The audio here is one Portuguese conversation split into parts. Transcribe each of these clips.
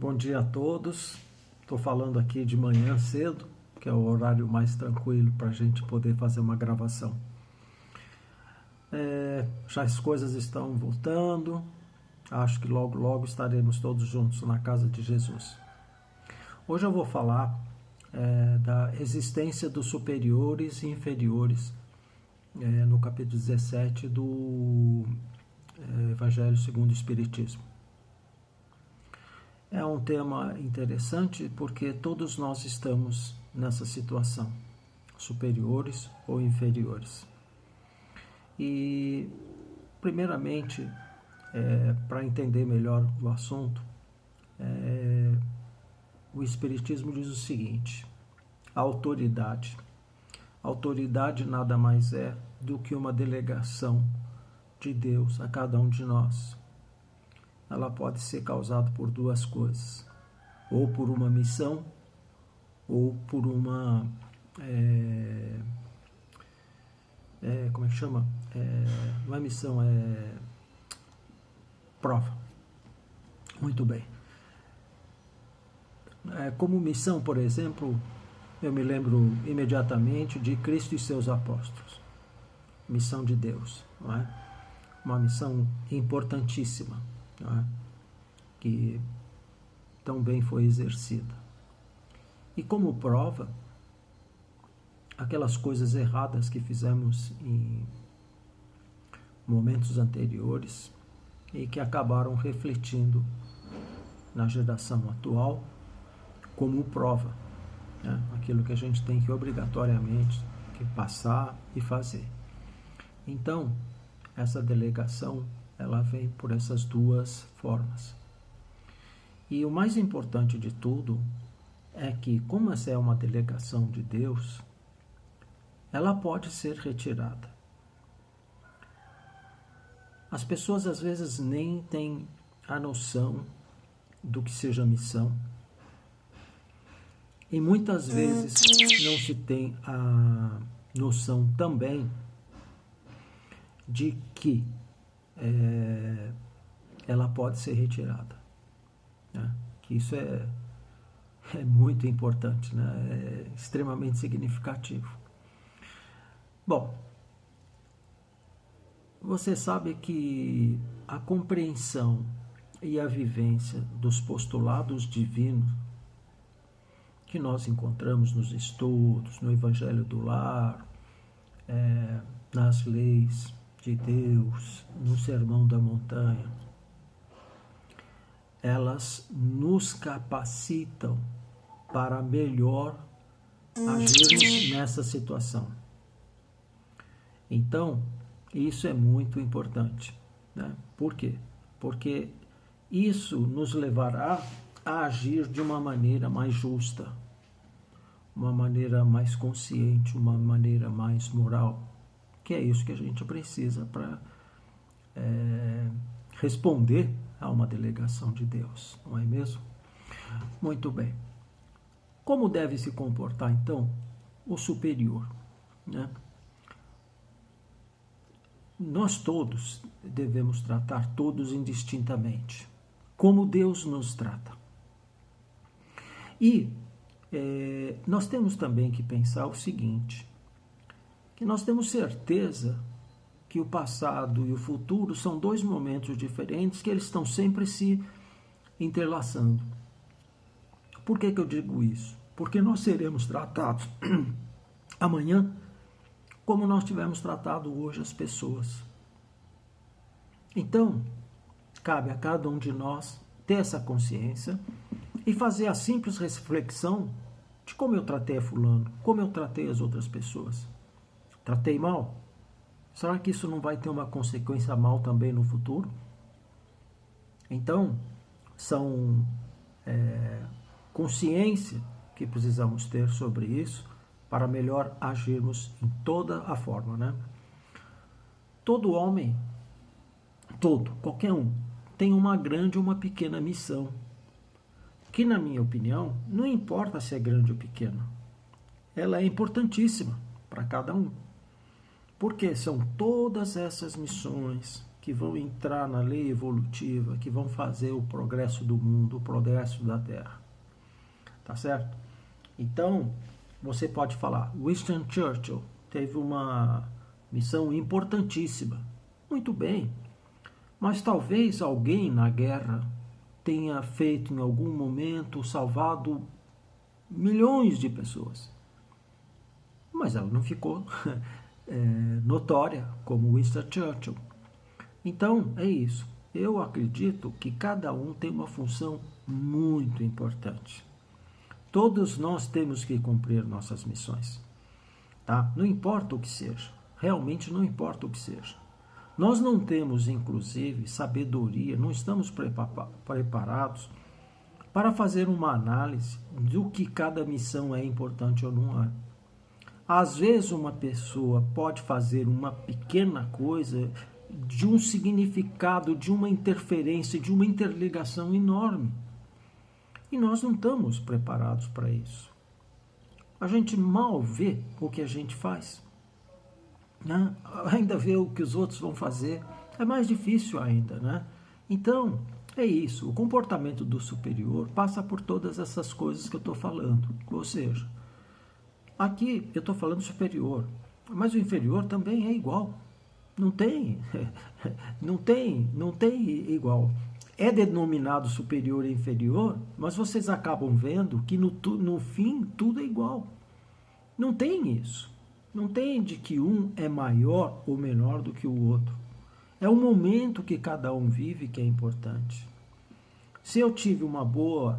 Bom dia a todos. Estou falando aqui de manhã cedo, que é o horário mais tranquilo para a gente poder fazer uma gravação. Já as coisas estão voltando. Acho que logo, logo estaremos todos juntos na casa de Jesus. Hoje eu vou falar da existência dos superiores e inferiores no capítulo 17 do Evangelho segundo o Espiritismo. É um tema interessante porque todos nós estamos nessa situação, superiores ou inferiores. E, primeiramente, para entender melhor o assunto, o Espiritismo diz o seguinte: a autoridade. A autoridade nada mais é do que uma delegação de Deus a cada um de nós. Ela pode ser causada por duas coisas, ou por uma missão, ou por uma, como é que chama? Não é missão, é prova. Muito bem. Como missão, por exemplo, eu me lembro imediatamente de Cristo e seus apóstolos. Missão de Deus, não é? Uma missão importantíssima, que tão bem foi exercida. E como prova, aquelas coisas erradas que fizemos em momentos anteriores e que acabaram refletindo na geração atual como prova, aquilo que a gente tem que obrigatoriamente que passar e fazer. Então, essa delegação ela vem por essas duas formas. E o mais importante de tudo é que, como essa é uma delegação de Deus, ela pode ser retirada. As pessoas às vezes nem têm a noção do que seja missão. E muitas vezes não se tem a noção também de que ela pode ser retirada, que isso é muito importante, é extremamente significativo. Bom, você sabe que a compreensão e a vivência dos postulados divinos que nós encontramos nos estudos, no Evangelho do Lar, nas leis de Deus, no Sermão da Montanha, elas nos capacitam para melhor agirmos nessa situação. Então, isso é muito importante, Por quê? Porque isso nos levará a agir de uma maneira mais justa, uma maneira mais consciente, uma maneira mais moral, que é isso que a gente precisa para responder a uma delegação de Deus, não é mesmo? Muito bem. Como deve se comportar, então, o superior? Nós todos devemos tratar todos indistintamente, como Deus nos trata. E nós temos também que pensar o seguinte, que nós temos certeza que o passado e o futuro são dois momentos diferentes, que eles estão sempre se entrelaçando. Por que eu digo isso? Porque nós seremos tratados amanhã como nós tivemos tratado hoje as pessoas. Então, cabe a cada um de nós ter essa consciência e fazer a simples reflexão de como eu tratei a fulano, como eu tratei as outras pessoas. Tratei mal? Será que isso não vai ter uma consequência mal também no futuro? Então, são consciência que precisamos ter sobre isso para melhor agirmos em toda a forma, Todo homem, qualquer um, tem uma grande ou uma pequena missão, que, na minha opinião, não importa se é grande ou pequena, ela é importantíssima para cada um. Porque são todas essas missões que vão entrar na lei evolutiva, que vão fazer o progresso do mundo, o progresso da Terra. Tá certo? Então, você pode falar, Winston Churchill teve uma missão importantíssima. Muito bem, mas talvez alguém na guerra tenha feito em algum momento, salvado milhões de pessoas. Mas ela não ficou notória como Winston Churchill. Então, é isso. Eu acredito que cada um tem uma função muito importante. Todos nós temos que cumprir nossas missões. Tá? Não importa o que seja. Realmente não importa o que seja. Nós não temos, inclusive, sabedoria, não estamos preparados para fazer uma análise do que cada missão é importante ou não é. Às vezes uma pessoa pode fazer uma pequena coisa de um significado, de uma interferência, de uma interligação enorme. E nós não estamos preparados para isso. A gente mal vê o que a gente faz. Né? Ainda vê o que os outros vão fazer. É mais difícil ainda, né? Então, é isso. O comportamento do superior passa por todas essas coisas que eu estou falando. Ou seja, aqui eu estou falando superior, mas o inferior também é igual. Não tem igual. É denominado superior e inferior, mas vocês acabam vendo que no fim tudo é igual. Não tem isso. Não tem de que um é maior ou menor do que o outro. É o momento que cada um vive que é importante. Se eu tive uma boa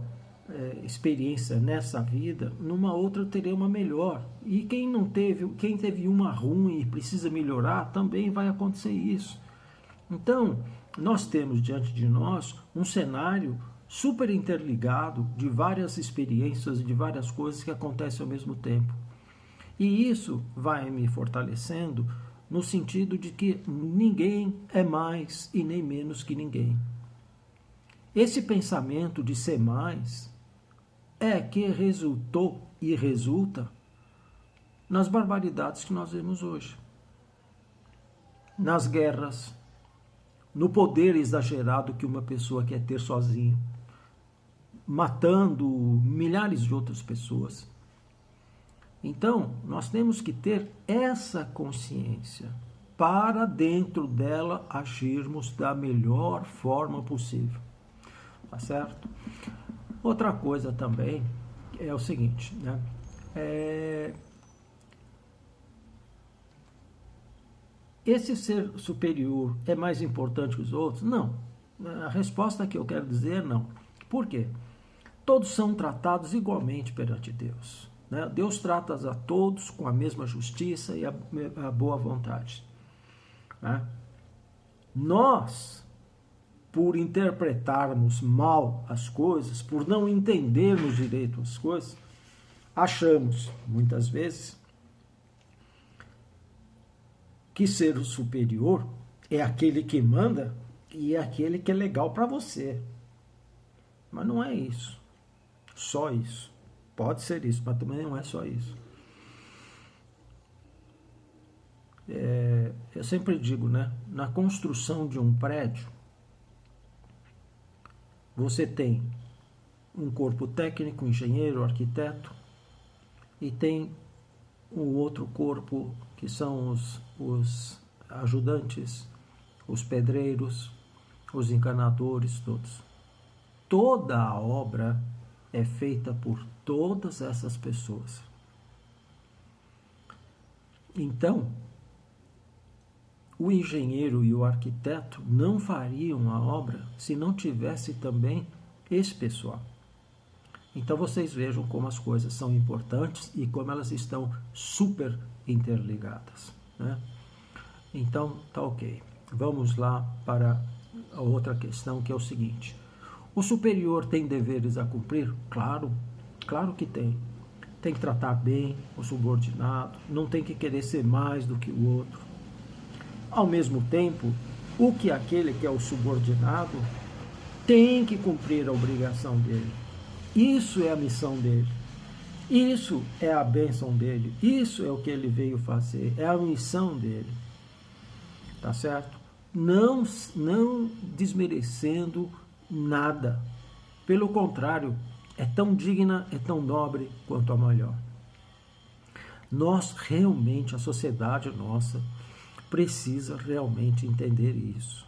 experiência nessa vida, numa outra eu terei uma melhor. E quem teve uma ruim e precisa melhorar, também vai acontecer isso. Então, nós temos diante de nós um cenário super interligado de várias experiências, de várias coisas que acontecem ao mesmo tempo. E isso vai me fortalecendo no sentido de que ninguém é mais e nem menos que ninguém. Esse pensamento de ser mais é que resultou e resulta nas barbaridades que nós vemos hoje. Nas guerras, no poder exagerado que uma pessoa quer ter sozinho, matando milhares de outras pessoas. Então, nós temos que ter essa consciência para dentro dela agirmos da melhor forma possível. Tá certo? Outra coisa também é o seguinte, né? Esse ser superior é mais importante que os outros? Não. A resposta que eu quero dizer é não. Por quê? Todos são tratados igualmente perante Deus. Né? Deus trata a todos com a mesma justiça e a boa vontade. Né? Nós, por interpretarmos mal as coisas, por não entendermos direito as coisas, achamos, muitas vezes, que ser o superior é aquele que manda e é aquele que é legal para você. Mas não é isso. Só isso. Pode ser isso, mas também não é só isso. Eu sempre digo, né? Na construção de um prédio, você tem um corpo técnico, engenheiro, arquiteto, e tem um outro corpo que são os ajudantes, os pedreiros, os encanadores, todos. Toda a obra é feita por todas essas pessoas. Então, o engenheiro e o arquiteto não fariam a obra se não tivesse também esse pessoal. Então vocês vejam como as coisas são importantes e como elas estão super interligadas. Né? Então, tá ok. Vamos lá para a outra questão, que é o seguinte. O superior tem deveres a cumprir? Claro, claro que tem. Tem que tratar bem o subordinado, não tem que querer ser mais do que o outro. Ao mesmo tempo, o que aquele que é o subordinado tem que cumprir a obrigação dele. Isso é a missão dele. Isso é a bênção dele. Isso é o que ele veio fazer. É a missão dele. Tá certo? não desmerecendo nada. Pelo contrário, é tão digna, é tão nobre quanto a maior. Nós realmente, a sociedade nossa, precisa realmente entender isso.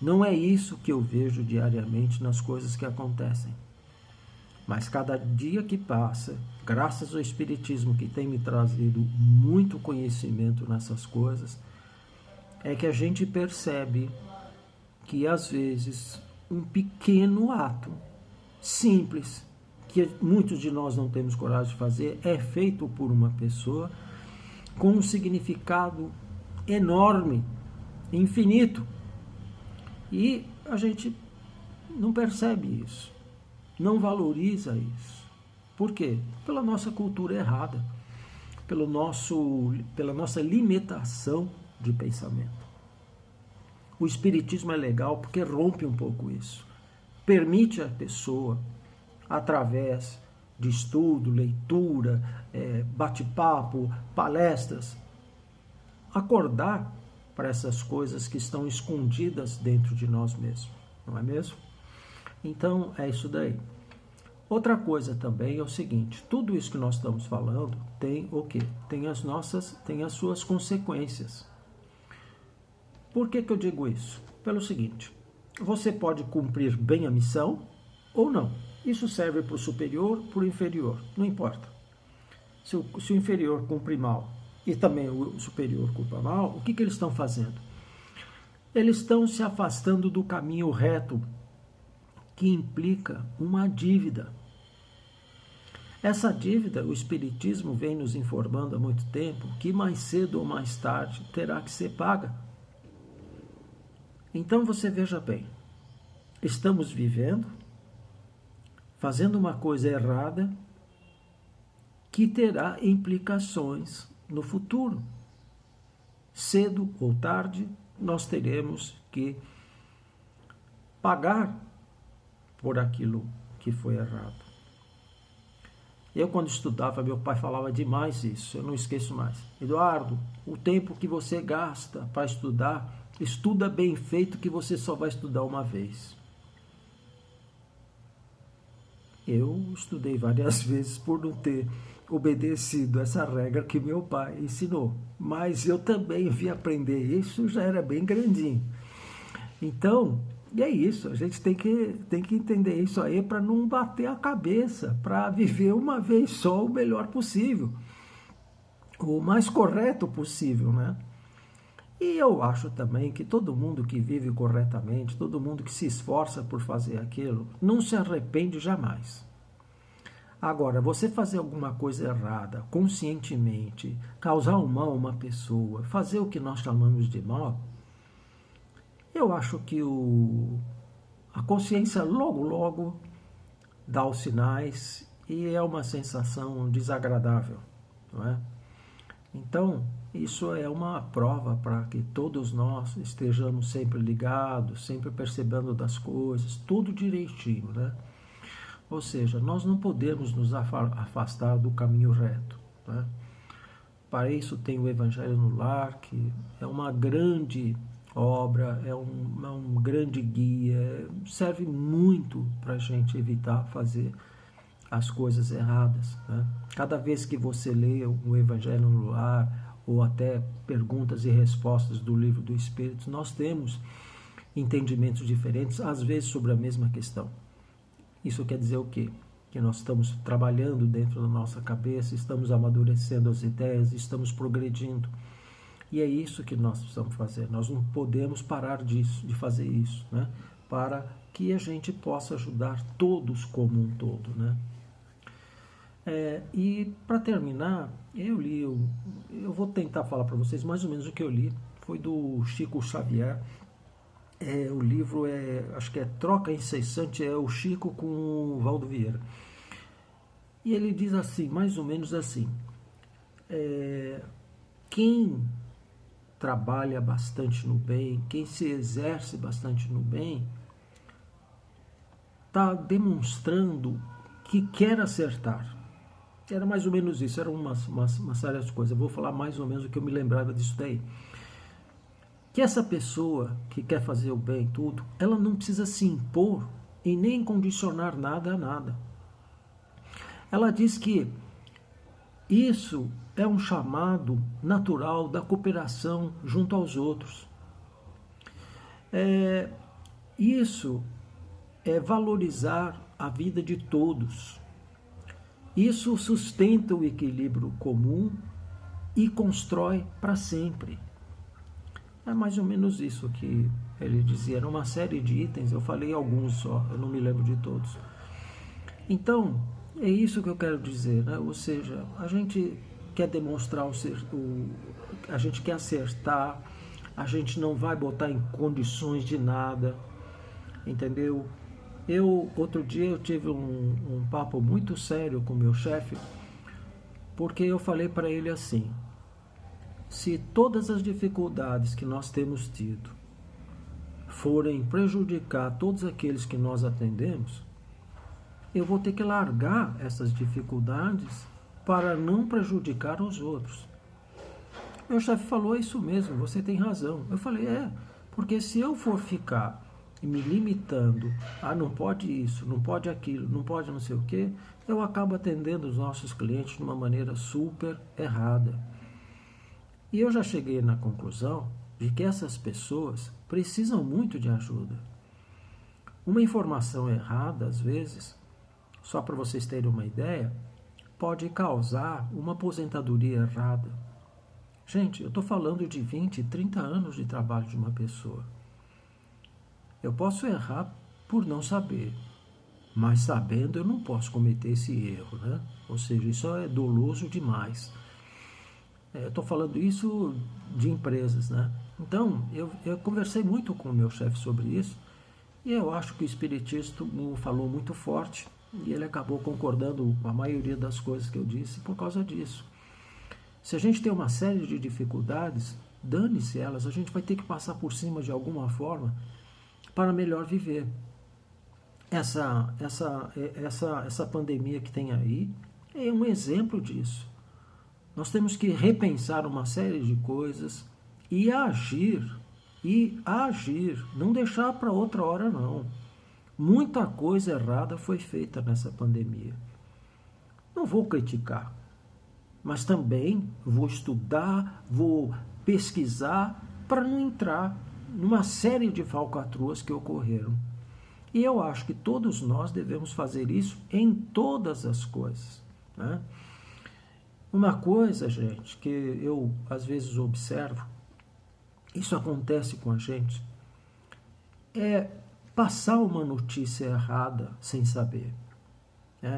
Não é isso que eu vejo diariamente nas coisas que acontecem. Mas cada dia que passa, graças ao Espiritismo que tem me trazido muito conhecimento nessas coisas, é que a gente percebe que às vezes um pequeno ato simples, que muitos de nós não temos coragem de fazer, é feito por uma pessoa com um significado enorme, infinito. E a gente não percebe isso, não valoriza isso. Por quê? Pela nossa cultura errada, pela nossa limitação de pensamento. O Espiritismo é legal porque rompe um pouco isso. Permite a pessoa, através de estudo, leitura, bate-papo, palestras, acordar para essas coisas que estão escondidas dentro de nós mesmos, não é mesmo? Então, é isso daí. Outra coisa também é o seguinte, tudo isso que nós estamos falando tem o quê? Tem as suas consequências. Por que eu digo isso? Pelo seguinte, você pode cumprir bem a missão ou não. Isso serve para o superior, para o inferior, não importa. Se o inferior cumpre mal e também o superior cumpre mal, o que eles estão fazendo? Eles estão se afastando do caminho reto, que implica uma dívida. Essa dívida, o Espiritismo vem nos informando há muito tempo, que mais cedo ou mais tarde terá que ser paga. Então você veja bem, estamos vivendo, fazendo uma coisa errada, que terá implicações no futuro. Cedo ou tarde, nós teremos que pagar por aquilo que foi errado. Eu, quando estudava, meu pai falava demais isso, eu não esqueço mais. Eduardo, o tempo que você gasta para estudar, estuda bem feito que você só vai estudar uma vez. Eu estudei várias vezes por não ter obedecido essa regra que meu pai ensinou. Mas eu também vi aprender isso, já era bem grandinho. Então, e é isso, a gente tem que entender isso aí para não bater a cabeça, para viver uma vez só o melhor possível, o mais correto possível, né? E eu acho também que todo mundo que vive corretamente, todo mundo que se esforça por fazer aquilo, não se arrepende jamais. Agora, você fazer alguma coisa errada, conscientemente, causar um mal a uma pessoa, fazer o que nós chamamos de mal, eu acho que a consciência logo dá os sinais e é uma sensação desagradável, não é? Então, isso é uma prova para que todos nós estejamos sempre ligados, sempre percebendo das coisas, tudo direitinho, né? Ou seja, nós não podemos nos afastar do caminho reto, né? Para isso tem o Evangelho no Lar, que é uma grande obra, é um grande guia, serve muito para a gente evitar fazer as coisas erradas, né? Cada vez que você lê o Evangelho no Lar, ou até perguntas e respostas do Livro do Espírito, nós temos entendimentos diferentes, às vezes sobre a mesma questão. Isso quer dizer o quê? Que nós estamos trabalhando dentro da nossa cabeça, estamos amadurecendo as ideias, estamos progredindo. E é isso que nós precisamos fazer. Nós não podemos parar de fazer isso, né? Para que a gente possa ajudar todos como um todo, né? E para terminar, eu vou tentar falar para vocês mais ou menos o que eu li. Foi do Chico Xavier. O livro acho que é Troca Incessante, é o Chico com o Valdo Vieira. E ele diz assim, mais ou menos assim, quem trabalha bastante no bem, quem se exerce bastante no bem, está demonstrando que quer acertar. Era mais ou menos isso, era uma série de coisas. Eu vou falar mais ou menos o que eu me lembrava disso daí. que essa pessoa que quer fazer o bem tudo, ela não precisa se impor e nem condicionar nada a nada. Ela diz que isso é um chamado natural da cooperação junto aos outros. Isso é valorizar a vida de todos. Isso sustenta o equilíbrio comum e constrói para sempre. É mais ou menos isso que ele dizia. Era uma série de itens, eu falei alguns só, eu não me lembro de todos. Então, é isso que eu quero dizer, né? Ou seja, a gente quer demonstrar a gente quer acertar, a gente não vai botar em condições de nada, entendeu? Outro dia eu tive um papo muito sério com o meu chefe, porque eu falei para ele assim: se todas as dificuldades que nós temos tido forem prejudicar todos aqueles que nós atendemos, eu vou ter que largar essas dificuldades para não prejudicar os outros. Meu chefe falou: é isso mesmo, você tem razão. Eu falei: porque se eu for ficar me limitando, não pode isso, não pode aquilo, não pode não sei o quê, eu acabo atendendo os nossos clientes de uma maneira super errada. E eu já cheguei na conclusão de que essas pessoas precisam muito de ajuda. Uma informação errada, às vezes, só para vocês terem uma ideia, pode causar uma aposentadoria errada. Gente, eu estou falando de 20, 30 anos de trabalho de uma pessoa. Eu posso errar por não saber, mas sabendo eu não posso cometer esse erro, né? Ou seja, isso é doloso demais. Eu estou falando isso de empresas, né? Então, eu conversei muito com o meu chefe sobre isso e eu acho que o Espiritismo falou muito forte e ele acabou concordando com a maioria das coisas que eu disse por causa disso. Se a gente tem uma série de dificuldades, dane-se elas, a gente vai ter que passar por cima de alguma forma para melhor viver. Essa pandemia que tem aí é um exemplo disso. Nós temos que repensar uma série de coisas e agir, não deixar para outra hora não. Muita coisa errada foi feita nessa pandemia. Não vou criticar, mas também vou estudar, vou pesquisar para não entrar numa série de falcatruas que ocorreram. E eu acho que todos nós devemos fazer isso em todas as coisas, né? Uma coisa, gente, que eu às vezes observo, isso acontece com a gente, é passar uma notícia errada sem saber.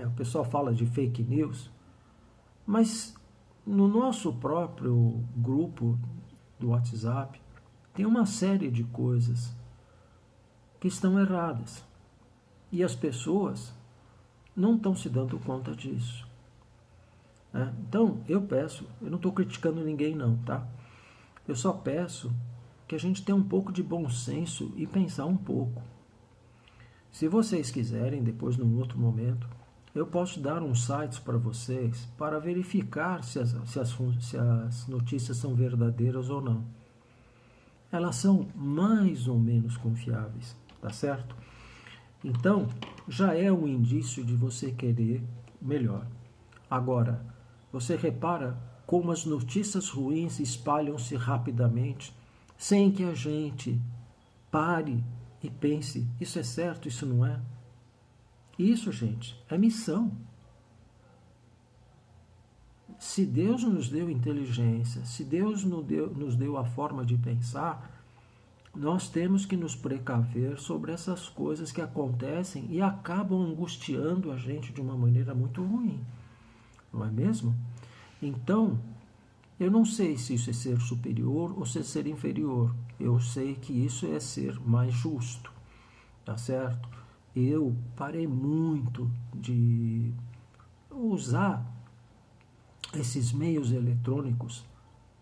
O pessoal fala de fake news, mas no nosso próprio grupo do WhatsApp tem uma série de coisas que estão erradas e as pessoas não estão se dando conta disso. Então, eu não estou criticando ninguém não, tá? Eu só peço que a gente tenha um pouco de bom senso e pensar um pouco. Se vocês quiserem, depois num outro momento, eu posso dar uns sites para vocês para verificar se as notícias são verdadeiras ou não. Elas são mais ou menos confiáveis, tá certo? Então, já é um indício de você querer melhor. Agora, você repara como as notícias ruins espalham-se rapidamente, sem que a gente pare e pense: isso é certo, isso não é? Isso, gente, é missão. Se Deus nos deu inteligência, se Deus nos deu a forma de pensar, nós temos que nos precaver sobre essas coisas que acontecem e acabam angustiando a gente de uma maneira muito ruim. Não é mesmo? Então, eu não sei se isso é ser superior ou se é ser inferior. Eu sei que isso é ser mais justo, tá certo? Eu parei muito de usar esses meios eletrônicos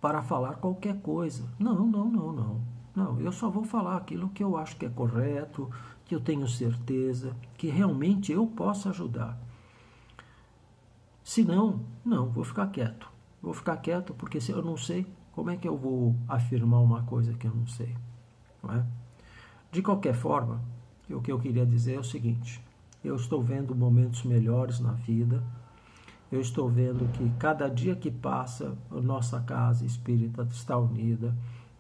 para falar qualquer coisa. Não, eu só vou falar aquilo que eu acho que é correto, que eu tenho certeza, que realmente eu posso ajudar. Se não, vou ficar quieto. Vou ficar quieto porque eu não sei Como é que eu vou afirmar uma coisa que eu não sei? Não é? De qualquer forma, o que eu queria dizer é o seguinte: eu estou vendo momentos melhores na vida, eu estou vendo que cada dia que passa, a nossa casa espírita está unida.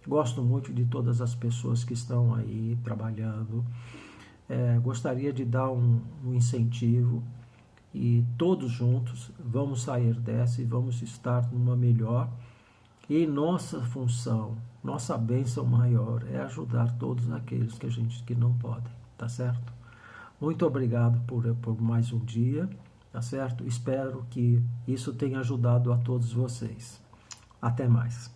Gosto muito de todas as pessoas que estão aí trabalhando. Gostaria de dar um incentivo e todos juntos vamos sair dessa e vamos estar numa melhor. E nossa função, nossa bênção maior é ajudar todos aqueles que não podem, tá certo? Muito obrigado por mais um dia, tá certo? Espero que isso tenha ajudado a todos vocês. Até mais.